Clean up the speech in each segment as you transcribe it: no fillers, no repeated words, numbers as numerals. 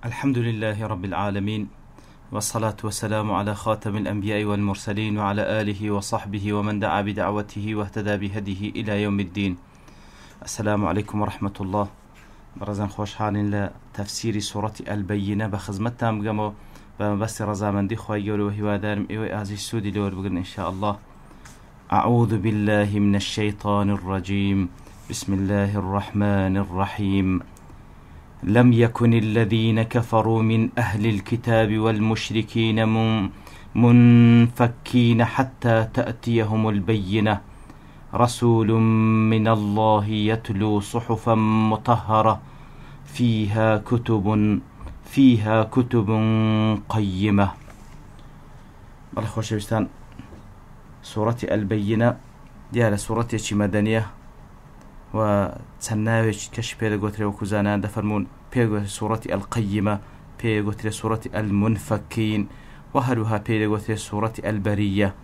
الحمد لله رب العالمين، والصلاة والسلام على خاتم الأنبياء والمرسلين وعلى آله وصحبه ومن دعا بدعوته واهتدى بهديه إلى يوم الدين. السلام عليكم ورحمة الله. برزان خوش حالين لتفسير سورة البينة بخزمتها مقامو بس رزامندي خواهي يقولوا وهوادارم إيوه آزي السودي لور بقرن إن شاء الله. أعوذ بالله من الشيطان الرجيم. بسم الله الرحمن الرحيم. لم يكن الذين كفروا من أهل الكتاب والمشركين منفكين حتى تأتيهم البينة، رسول من الله يتلو صحفا مطهرة فيها كتب قيمة. بالخوشوستان سورة البينة ديال سورة مدنية وتسناوش كشبه لقوتري وكوزانان دفرمون بيغو سورة القيمة، بيغو سورة المنفكين، وهلوها بيغو سورة البرية.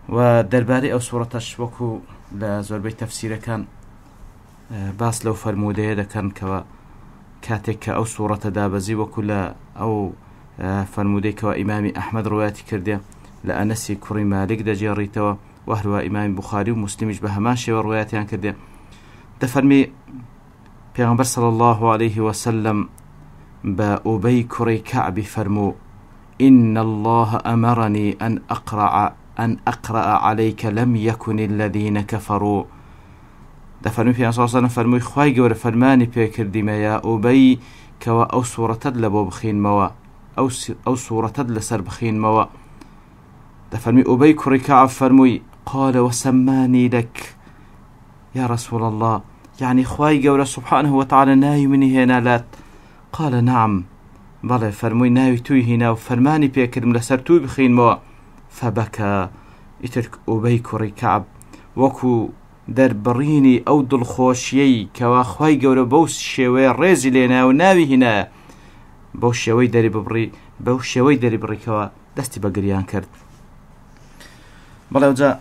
ودرباري أو سورة الشوكو لزوربي تفسير كان باس لو فرموده دا كان كوا كاتك أو سورة دابزي وكلا أو فرموده كوا إمام أحمد رواتي كرديا لأنسي كوري مالك دا جيريتوا وهلوها إمام بخاري ومسلم يشبه ماشي ورواتيان كرديا دفرمي پیغمبر صلى الله عليه وسلم بأبي كري كعب فرمو إن الله أمرني أن أقرأ عليك لم يكن الذين كفروا. دفرمي في صلى الله عليه وسلم فرمو خواهي قول فرماني بيكر ديما يا أبي كوا أو سورة لبو بخين موا أو سورة لسر بخين موا. دفرمي أبي كري كعب فرموي قال وسماني لك يا رسول الله، يعني خواهي قول سبحانه وتعالى ناي مني هنا لات؟ قال نعم بله فرموي ناوي توي هنا وفرماني بيكرم لسرتوي بخين موا. فبكى اترك أبي كري كعب وكو دربريني أو دل خوشيي كوا خواهي قول بوس شوي ريزي لنا وناوي هنا بوس شوي داري بري كوا دستي بقريان كرد. بله وجاء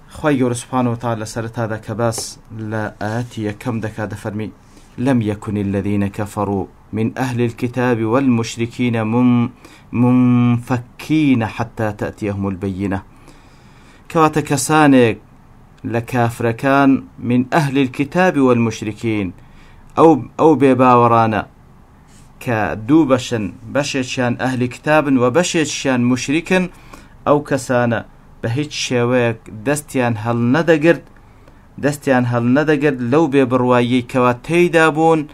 خواهي قول سبحانه وتعالى سرت هذا كباس لا آتي كم دكا دفرمي لم يكن الذين كفروا من أهل الكتاب والمشركين منفكين حتى تأتيهم البينة. كواتكسانك لكافر كان من أهل الكتاب والمشركين أو بباورانا كدوبشن بشيشان أهل كتاب وبشيشان مشركا أو كسانا بهيج شويك دستيان هل ندقرد لو ببروايي كواتي دابون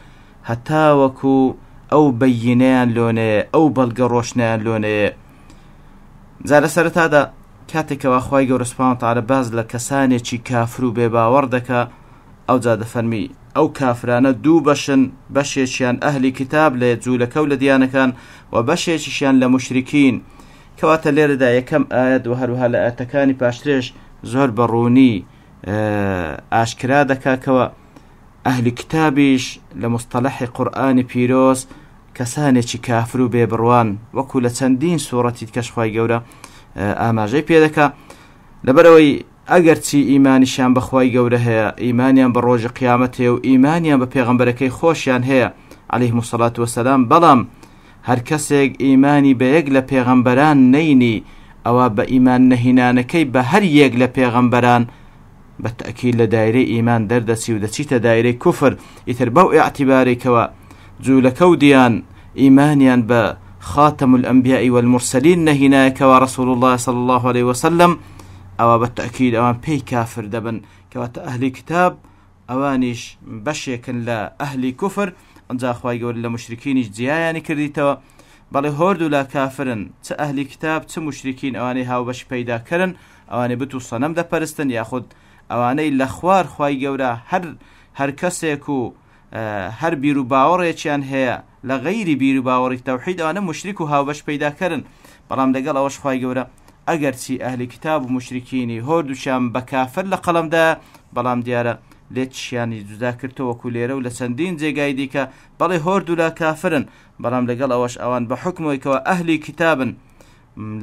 هتا وكو أو بينيان لونه أو بلقروشنان لونه. زال سرت هذا كاتك واخواي قول سبحانه وتعالى باز لكساني چي كافرو بباوردك أو زاد فرمي أو كافرانا دو بشيشان أهل كتاب ليزولك ولديانكان وبشيشان لمشركين. كواتا ليردا يكم آيات وهروها لآتكاني باشتريش زهر بروني آشكرا دكا كوا أهل كتابيش لمصطلح قرآن بيروس كساني چي كافرو ببروان وكل تندين سورة تكشخواي قولا آماجي بيدكا لبروي أقرتي إيماني شان بخواي قولا هي إيمانيان بروج قيامته وإيمانيان ببيغمبركي خوشيان هي عليهم الصلاة والسلام. بلام هر کسێک ئیمانی بە یەک لە پێغەمبەران نەینی ئەوە بە ئیمان نەهینانەکەی بە هەر یەک لە پێغەمبەران بە تەئکید لە دایرەی ئیمان دەردەچی و دەچیتە دایرەی کوفر. ئیتر بەو ئیعتیبارێکەوە جوولەکە و دیان ئیمانیان بە خاتم الأنبياء والمرسلين نەهینایەکەوە رسول الله صلى الله عليه وسلم ئەوە بە تەئکید ئەوان پێی کافر دەبن کەواتە ئەهلی کتاب ئەوانیش بەشێکن لە ئەهلی کوفر. انجا خواهی قول لمشركينيش جيایانی کردیتەوە بەڵێ هۆردوو لا کافرن چ ئەهلی کتاب چ مشرکین ئەوانەی هاوبەش پەیدا کردن ئەوانەی بت و سەنەم دەپەرستن یاخود ئەوانەی لە خوار خواهی گەورە هەر کەسێک و هەر بیر و باوەڕێکیان هەیە لە غەیری بیر و باوەڕی تەوحید ئەوانە مشرک و هاوبەش پەیدا کردن. بەڵام لەگەڵ ئەوەش خواهی گەورە ئەگەرچی ئەهلی کتاب و مشرکینی هۆردووشیان بە کافر لە قەڵەمدا بەڵام دیارە لێتشیانی جودا کردەوە کولێرە و لە چەندین جێگای دیکە بەڵێ هۆردوو لا کافرن بەڵام لەگەڵ ئەوەش ئەوان بە حکمەوەیکەوە ئەهلی کتابن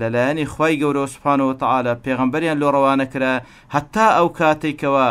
لەلایەنی خوای گەورە سوبحانەهو وتەعالە پێغەمبەریان لۆ ڕەوانە کرا هەتا ئەو کاتێکەوە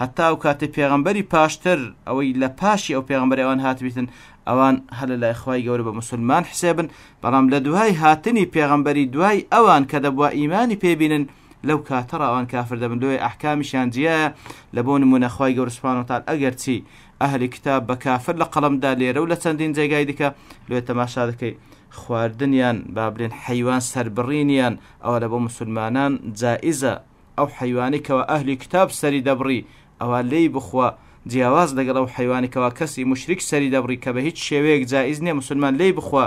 هەتا ئەو کاتێ پێغەمبەری پاشتر ئەوەی لە پاشی ئەو پێغەمبەری ئەوان هاتبیتن ئەوان هەر لە لای خوای گەورە بە مسلمان حسێبن، بەڵام لە دوای هاتنی پێغەمبەری دوای ئەوان کە دەبووە ئیمانی پێبینن لەو کاتەڕ ئەوان کافر دەبن، لۆی ئەحکامیشیان جیایە. لە بۆ نمونە خوای گەورە سوبحانەهو وتعالا ئەگەر چی ئەهلی کتاب بە کافر لە قەڵەمدا لێرە و لە چەندین جێگای دیکە لێ تەماشا دەکەی خواردنیان با بڵێن حەیوان سەربڕینیان ئەوە لە بۆ مسلمانان جائزە. ئەو حەیوانی کەوە ئەهلی کتاب سەری دەبڕی ئەوە لێی بخوا جیاواز لەگەڵ ئەو حەیوانی کەوا کەسی مشریک سەری دەبڕی کە بە هیچ شێوەیەک جائز نییە مسلمان لێی بخوا.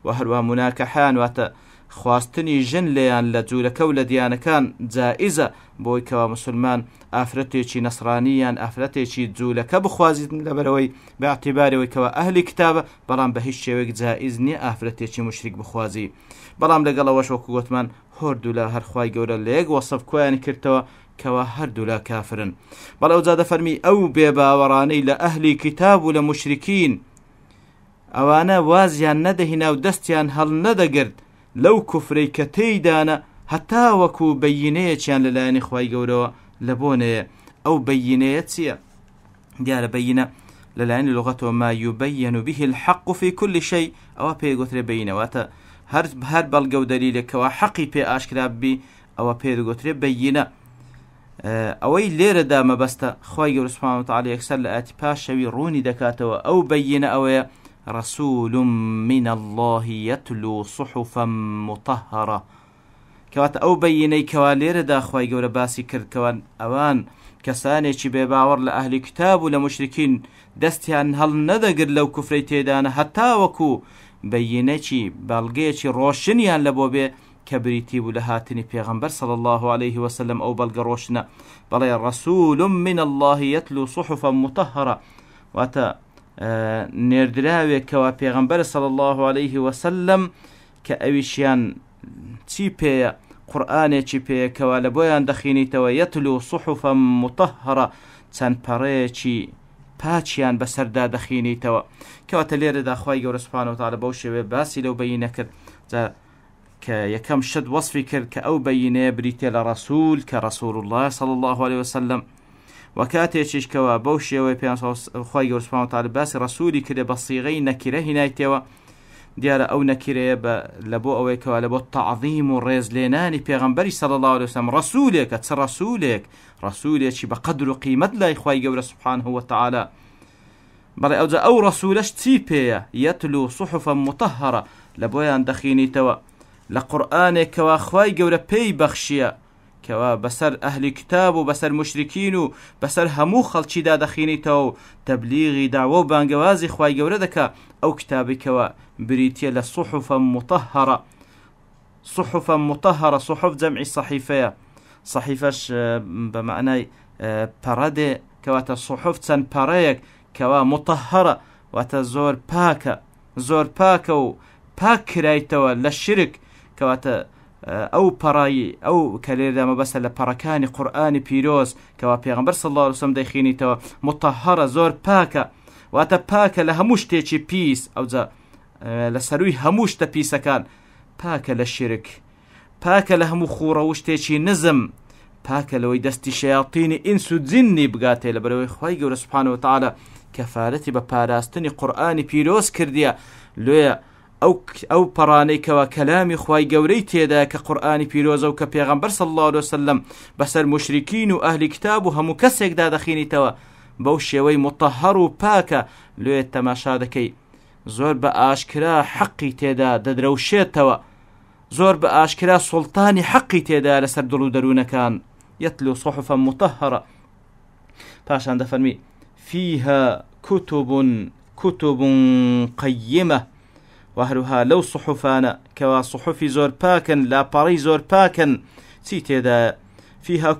و هەروە مناکەحیان واتە خواستنی ژن لێیان لە جوولەکە و لە دیانەکان جائزە، بۆی کەوا مسلمان ئافرەتێکی نەسرانیان ئافرەتێکی جوولەکە بخوازیت لەبەرەوەی بەعتیبارەوەی کەوا ئەهلی کتابە، بەڵام بە هیچ شێوەیەک جائز نییە ئافرەتێکی مشریک بخوازی. بەڵام لەگەڵەوەش وەکو گوتمان هەردوو لە هەر خوای گەورە لە یەک وەسف کۆیان کردەوە کەوا هەردوو لا کافرن. بەڵام ئەو جا دەفەرمی ئەو بێباوەڕانەی لە ئەهلی کتاب و لە مشرکین ئەوانە وازیان نەدەهینا و دەستیان هەڵ نەدەگرت لەو کوفرەی کە تێیدانە هەتا وەکو بەیینەیەکیان لەلایەنی خوای گەورەوە لە بۆنەیە. ئەو بەیینەیە چییە؟ دیارە بەیینە لەلایەنی لغەتەوە ما يبين به الحق في كل شيء، ئەوە پێگوترێ بەیینەواتە هەر بەڵگە و دەلیلێکەوە حەقی پێ ئاشکرا بی ئەوە پێدەگوترێ بەیینە. ئەوەی لێرەدا مەبەستە خوای گەورە سوبحانەهو وتعالا یەکسەر لە ئاەتی پاشەوی ڕوونی دەکاتەوە ئەو بەیینە ئەوەیە رسول من الله يتلو صحفا مطهرة، کەواتە ئەو بەیینەی کەوا لێرەدا خوای گەورە باسی کرد کەوە ئەوان کەسانێکی بێباوەڕ لە ئەهلی کتاب و لە مشرکین دەستیان هەڵ نەدەگرت لەو کوفرەی تێدانە هەتا وەکو بەیینەکی بەڵگەیەکی ڕۆشنیان لە بۆ بێ کە بریتی بوو لە هاتنی پێغەمبەر صلی الله عليه وسلم. ئەو بەڵگە ڕۆشنە بەڵێ رسول من الله يتلو صحفا مطهرة، واتە نێردراوێک کەوا پێغەمبەر صلی الله عليه وسلم کە ئەویشیان چی پێیە قورئانێکی پێیە کەوا لە بۆیان دەخینیتەوە يتلو صحفا مطهرة، چەند پەڕەیەکی پاچیان بەسەردا دەخینیتەوە. کەواتە لێرەدا خوای گەورە سوبحانەهو وتعالا بەو شێوەیە باسی لەو بەیینە کرد کە یەکەم شت وەصفی کرد کە ئەو بەیینەیە بریتێ لە ڕەسوول کە ڕەسوول الله صلی الله عليه وسلم. وەکاتێکیش کەوا بەو شێوەیە پێیان خوای گەورە سوبحانەهو وتعالا باسی ڕەسوولی کردێ بە سیغەی نەکیرە هینایتەوە. دیارە ئەو نەکیرەیە لە بۆ ئەوەی کەوا لە بۆ تەعظیم و ڕێزلێنانی پێغەمبەری صلی الله عليه وسلم ڕەسوولێکە چ ڕەسوولێکی بە قەدر و قیمەت لای خوای گەورە سوبحانەهو وتعالا. بەڵێ ئەوجا ئەو ڕەسوولەش چی پێیە؟ يتلو صحفا مطهرة، لە بۆیان دەخینیتەوە لە قورئانێک کەوا خوای گەورە پێی بەخشیە کەوا بەسەر ئەهلی کتاب و بەسەر مشرکین و بەسەر هەموو خەڵکیدا دەخینیتەوە و تەبلیغی داوە و بانگەوازی خوای گەورە دەکا. ئەو کتابی کەوا بریتیە لە صحفا مطهرة. صحفا مطهرة صحف جەمعی صەحیفەیە، صەحیفەش بە معنای پەڕەدێ، کەواتە صحف چەند پەڕەیەک کەوا مطهرة واتە زۆر پاکە و پاک کرایتەوە لە شرک. کەواتە ئەو پەڕایی ئەو کە لێرەدا مەبەستە لە پەڕەکانی قورئانی پیرۆز کەوا پێغەمبەر صلی الله عليه وسلم دەیخینیتەوە مطهرة زۆر پاکە، واتە پاکە لە هەموو شتێکی پیس، ئەوجا لە سەروی هەموو شتە پیسەکان، پاکە لە شرک، پاکە لە هەموو خوڕە و شتێکی نزم، پاکە لەوەی دەستی شەیاطینی ئینس و جینی بگاتێ. لەبەرەوەی خوای گەورە سوبحانەهو وتعالا کەفارەتی بە پاراستنی قورئانی پیرۆز کردیە. لێیە ئەو پەڕانەی کەوا کەلامی خوای گەورەی تێدا کە قورئانی پیرۆزە و کە پێغەمبەر صلی الله عليه وسلم بەسەر مشرکین و ئەهلی کتاب و هەموو کەسێکدا دەخینیتەوە بەو شێوەی مطهر و پاکە. لێیە تەماشا دەکەی زۆر بە ئاشکرا حەقی تێدا دەدرەوشێتەوە، زۆر بە ئاشکرا سوڵتانی حەقی تێدا لەسەر دڵ و دەروونەکان. يتلو صحفا مطهرة. پاشان دەفەرمی فيها كتب قيمة، وهروها لو صحفانە کەوا صحفی زۆر پاکن لاپەڕەی زۆر پاکن. چی تێدا؟ فيها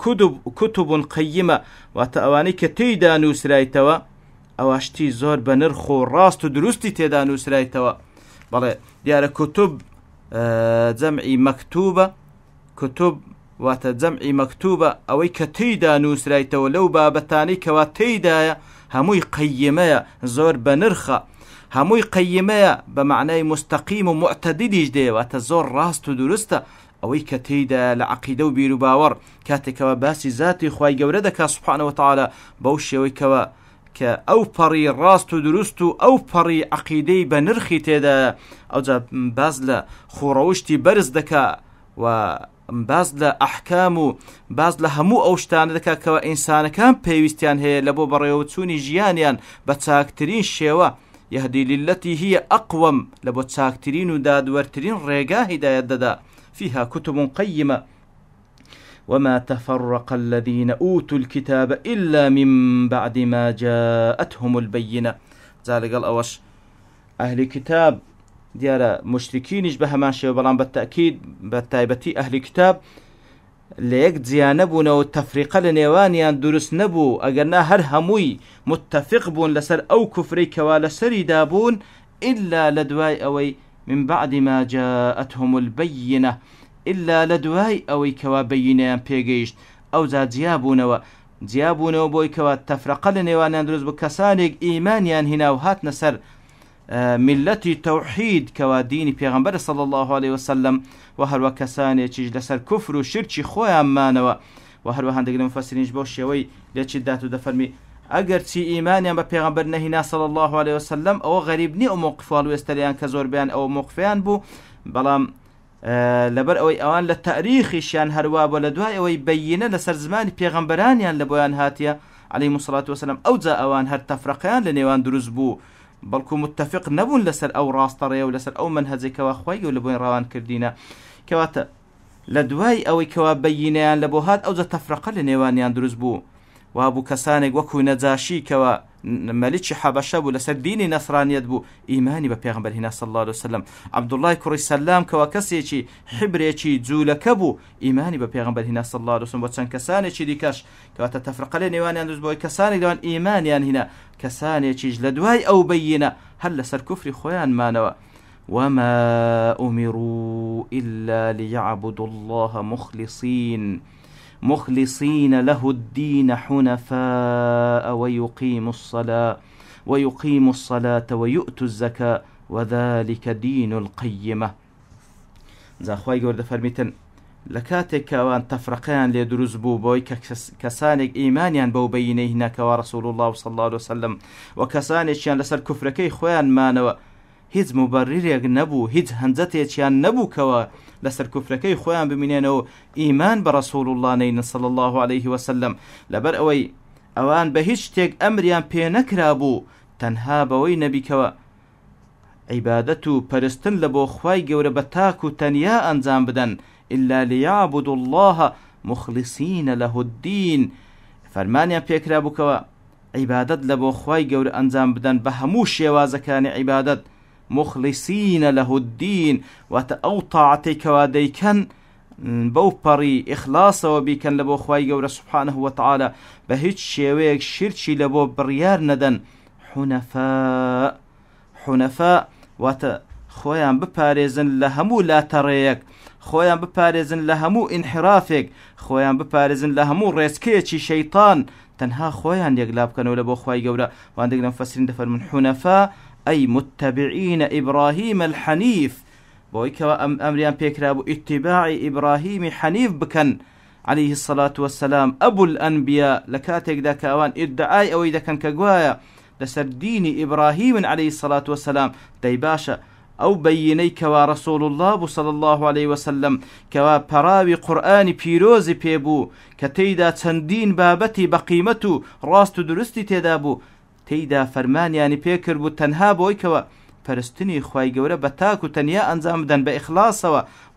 كتب قيمة، واتە ئەوانەی کە تێیدا نووسرایتەوە ئەواشتی زۆر بە نرخ و ڕاست و دروستی تێدا نووسرایتەوە. بەڵێ دیارە کتب جەمعی مەکتوبە، کتب واتە جەمعی مەکتوبە ئەوەی کە تێیدا نووسرایتەوە لەو بابەتانەی کەوا تێیدایە هەمووی قەیمەیە، زۆر بە نرخە، هەمووی قەیمەیە بە معنای مستەقیم و معتەدیلیش دێ، واتە زۆر ڕاست و دروستە. ئەوەی کە تێیدا لە عەقیدە و بیر و باوەڕ کاتێکەوە باسی ذاتی خوای گەورە دەکا سوبحانەهو وتعالا بەو شێوەی کەوە کە ئەو پەڕی ڕاست و دروست و ئەو پەڕی عەقیدەی بە نرخی تێدا ئەوجا باز لە خوڕەوشتی بەرز دەکا و باز لە ئەحکام و باز لە هەموو ئەو شتانە دەکات کەەوە ئینسانەکان پێویستیان هەیە لە بۆ بەڕێوەچوونی ژیانیان بە چاکترین شێوە يهدي للتي هي أقوم لبو تساكترين ودادورترين ريقا هداية ددا فيها كتب قيمة وما تفرق الذين أوتوا الكتاب إلا من بعد ما جاءتهم البينة ذلك الأوش أهل كتاب ديال مشركين بها ماشي وبلان بالتأكيد بالتايبتي أهل كتاب ليك زيانبون والتفريق لنيوانيان دروس نبو أقرنا هر هموي متفق بون لسر أو كفري كوالا سري دابون إلا لدواي أوي من بعد ما جاءتهم البينة إلا لدواي أوي كوا بينيان بيجيشت أو زاد زيابون بوي كوا تفرق لنيوانيان دروس بكسانيك إيمانيان هنا وهات نسر ملتي توحيد كوا ديني پیغمبر صلى الله عليه وسلم وهر وكساني چيج لسر كفر وشركي خويا مانوا وهر وهندق المفسرين بوش شوي ليش داتو دفرمي اگر چی ایمانیان بە پێغەمبەر نەهینا صلى الله عليه وسلم ئەوە غەریب نیە ئەو موقفاڵ وێستەریان کە زۆر بیان ئەو موقفیان بوو بەڵام لەبەر ئەوەی ئەوان لە تاریخیشیان هەروە بۆ لە دوای ئەوەی بەیینە لەسەر زمانی پێغەمبەرانیان لە بۆیان هاتیە عليهم الصلاة والسلام ئەوجا ئەوان هەر تەفرەقەیان لە نێوان دروست بوو بەڵکو متفق نەبوون لەسەر ئەو ڕاستەڕێ و لەسەر ئەو منهەجێکەوە خوای و لە بۆی ڕاوان کردینە کەواتە لە دوای ئەوەی کەوا بەیینەیان لە بۆ هات ئەوجا تەفرەقە لە نێوانیان دروست بوو وابوو کەسانێک وەکو نەجاشی کەوا مەلیکی حەبەشە بوو لەسەر دینی نەسرانیەت بوو ئیمانی بە پێغەمبەر هێنا صلی الله عليه وسلم عەبدوڵڵای کوڕی سەلام کەوا کەسێکی حبرێکی جوولەکە بوو ئیمانی بە پێغەمبەر هێنا صلی الله عليه وسلم بۆ چەند کەسانێکی دیکەش کەواتە تەفرەقە لە نێوانیان دروست بووە کەسانێک لەوان ئیمانیان هێنا کەسانێکیش لە دوای ئەو بەیینە هەر لەسەر کوفری خۆیان مانەوە وما أمروا إلا ليعبدوا الله مخلصين له الدين حنفاء ويقيموا الصلاة ويؤتوا الزكاة وذلك دين القيمة زاخواي قرد فرميتن لكاتك وان تفرقان ليدرز بو بوي كسانك إيمانيان بو بيني هناك ورسول الله صلى الله عليه وسلم وكسانك يان لسر كفركي خوان مانوا هیچ مبررێک نەبوو هیچ هەنجەتێکیان نەبوو کەوە لەسەر کوفرەکەی خۆیان بمینێنەوە ئیمان بە ڕەسوڵ الله نەینن صلی الله عليه وسلم لەبەر ئەوەی ئەوان بە هیچ شتێک ئەمریان پێ نەکرا بوو تەنها بەوەی نەبیکەوە عیبادەت و پەرستن لە بۆ خوای گەورە بە تاک و تەنیا ئەنجام بدەن إلا ليعبدوا الله مخلصين له الدين فەرمانیان پێکرا بووکەوە عیبادەت لە بۆ خوای گەورە ئەنجام بدەن بە هەموو شێوازەکانی عیبادەت مخلصين له الدين وأو طاعتك وديكن بوبري إخلاص وبيكن لبو خواي جورا سبحانه وتعالى بهيج شيويك شرشي لبو بريار ندن حنفاء خويان بباريزن لهمو لا تريك خويان بباريزن لهمو انحرافك خويان بباريزن لهمو ريسكيتشي شيطان تنها خويان يقلاب كانوا لبو خواي جورا وعندنا مفسرين دفر من حنفاء أي متبعين إبراهيم الحنيف بويكوا أمريان بيكرابو اتباع إبراهيم حنيف بكن عليه الصلاة والسلام أبو الأنبياء لكاتك ذاك أوان ادعاي أو إذا كان كقوايا لسر دين إبراهيم عليه الصلاة والسلام دايباشا أو بيني كوا رسول الله صلى الله عليه وسلم كوا براوي قرآن بيروز بيبو كتيدا تندين بابتي بقيمتو راست درستي تدابو تيدا فرمان يعني بيكر بو تنها بويكوا فرستني خواي جورا بتاكو تنيا أنزام بدن بإخلاص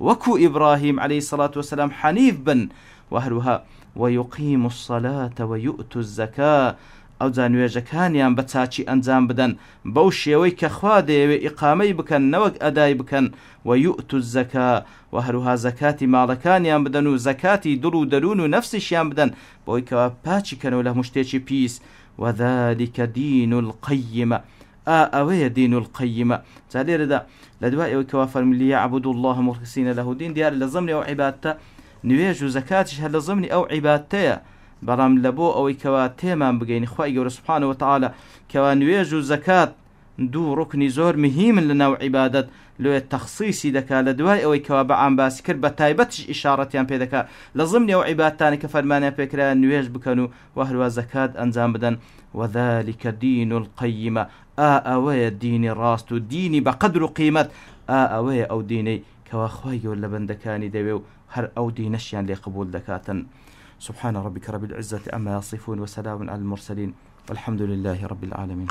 وكو إبراهيم عليه الصلاة والسلام حنيف بن وهروها ويقيم الصلاة ويؤتوا الزكاة أو زانوية جكانيان بتاكي أنزام بدن بوشي ويك خوادي وإقامي بكن نوك أداي بكن ويؤتوا الزكاة وهروها زكاتي مالكانيان بدن زكاتي درو درون نفس شيان بدن بويكوا باتشي كانوا له مشتيشي بيس وذلك دين القيمة أوي دين القيمة زالي ردا لدواء وكوافر من ليعبدوا الله مخلصين له دين ديار لزمني أو عبادته نويجو زكاتش هل لزمني أو عبادته برام لبو أو كوا تيمان بقين خواهي سبحانه وتعالى كوا نويجو زكاة دوو ڕوکنی زۆر مهمن لە ناو عیبادەت لێ تەخصیصی دەکات لە دوای ئەوەی کەوا بەعام باسی کرد بە تایبەتش ئیشارەتیان پێ دەکات لە ضمنی ئەو عیبادەتانی کە فەرمانیان پێکرا نوێژ بکەن و وهروە زەکات ئەنجام بدەن وذلك دین القیمە ئەوەیە دینی ڕاست و دینی بە قەدر و قیمەت ئەوەیە ئەو دینەی کەوا خۆی گەور لە بەندەکانی دەوێ و هەر ئەو دینەشیان لێ قبول دەکاتن. سبحان ربك رب العزة عما يصفون وسلام على المرسلين والحمد لله رب العالمين.